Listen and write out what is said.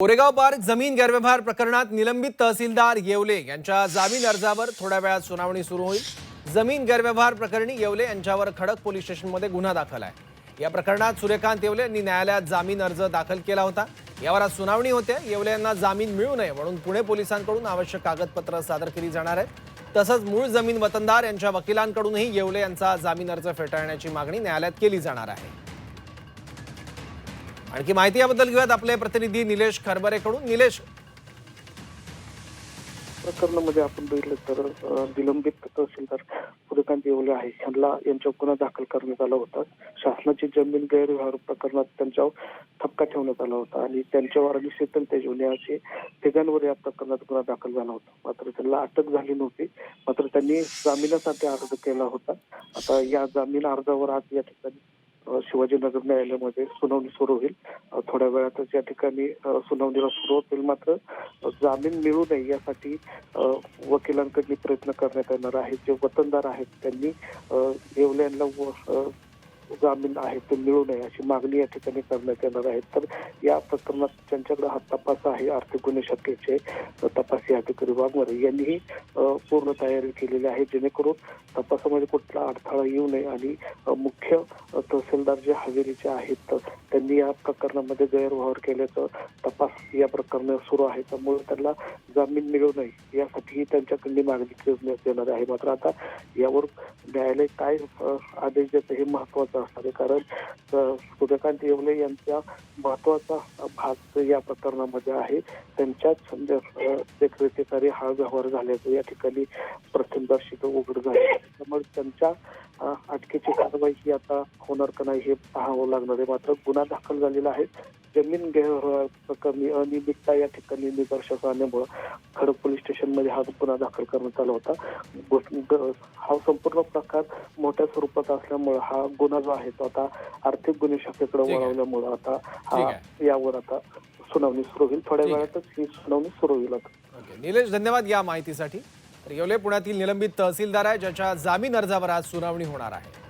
Koregaon park जमीन गैरव्यवहार प्रकरणात निलंबित तहसीलदार येवले यांच्या जामीन अर्जावर थोड्या वेळात सुनावणी सुरू होईल। जमीन गैरव्यवहार प्रकरणी येवले यांच्यावर खडक पोलीस स्टेशनमध्ये गुन्हा दाखल आहे। या प्रकरणात सूर्यकांत येवले यांनी न्यायालयात जामीन अर्ज दाखल केला होता। यावर आज सुनावणी होते। येवले यांना जामीन मिळू नये म्हणून पुणे पोलिसांकडून आवश्यक कागदपत्र सादर केली जाणार आहेत। तसंच मूळ जमीन वतनदार यांच्या वकिलांकडूनही येवले यांचा जामीन अर्ज फेटाळण्याची मागणी न्यायालयात केली जाणार आहे। आणखी माहिती याबद्दल घेऊयात आपले प्रतिनिधी निलेश खरबरेकडून। निलेश, प्रकरणामध्ये आपण बघितलं तर निलंबित तहसीलदार सूर्यकांत येवले आहे यांच्यावर गुन्हा दाखल करण्यात आला होता। शासनाची जमीन गैरव्यवहार प्रकरणात त्यांच्यावर ठपका ठेवण्यात आला होता आणि त्यांच्यावर आणि शीतल तेजवणे असे तिघांवर या प्रकरणात गुन्हा दाखल झाला होता। मात्र त्यांना अटक झाली नव्हती। मात्र त्यांनी जामिनासाठी अर्ज केला होता। आता या जामीन अर्जावर आज या ठिकाणी शिवाजीनगर न्यायालयामध्ये सुनावणी सुरू होईल। थोड्या वेळातच या ठिकाणी सुनावणीला सुरुवात होईल। मात्र जामीन मिळू नये यासाठी वकिलांकडून प्रयत्न करण्यात येणार आहे। जे वतनदार आहेत त्यांनी येवले यांना जामीन आहे ते मिळू नये अशी मागणी या ठिकाणी करण्यात येणार आहे। तर या प्रकरणात ज्यांच्याकडे हा तपास आहे आर्थिक गुन्हे शाखेचे तपासी अधिकारी वाघमारे यांनीही पूर्ण तयारी केलेली आहे, जेणेकरून तपासामध्ये कुठला अडथळा येऊ नये आणि मुख्य तहसीलदार जे हवेलीचे आहेत त्यांनी या प्रकरणामध्ये गैरव्यवहार केल्याचा तपास या प्रकरणात सुरू आहे। त्यामुळे त्यांना जामीन मिळू नये यासाठी त्यांच्याकडून मागणी करण्यात येणार आहे। मात्र आता यावर न्यायालय काय आदेश देतं हे महत्वाचं असणार आहे, कारण सूर्यकांत येवले यांचा महत्वाचा भाग या प्रकरणामध्ये आहे। त्यांच्याच देखरेखीखाली हा व्यवहार झाल्याचं या ठिकाणी प्रथमदर्शी उघड झाले। त्यामुळे त्यांच्या अटकेची कारवाई ही आता होणार का नाही हे पाहावं लागणार आहे। मात्र गुन्हा दाखल झालेला आहे। जमीन गैरव्यवहार प्रकरणी अनियमितता या ठिकाणी निदर्शनास आल्यामुळे खडक पोलीस स्टेशनमध्ये हा गुन्हा दाखल करण्यात आला होता। हा संपूर्ण प्रकार मोठ्या स्वरूपात असल्यामुळे हा गुन्हा जो आहे तो आता आर्थिक गुन्हे शाखेकडे वळवल्यामुळे आता यावर आता सुनावणी सुरू होईल। थोड्या वेळातच ही सुनावणी सुरू होईल। निलेश, धन्यवाद या माहितीसाठी। येवले पुण्यातील निलंबित तहसीलदार आहे, ज्याच्या जामीन अर्जावर आज सुनावणी होणार आहे।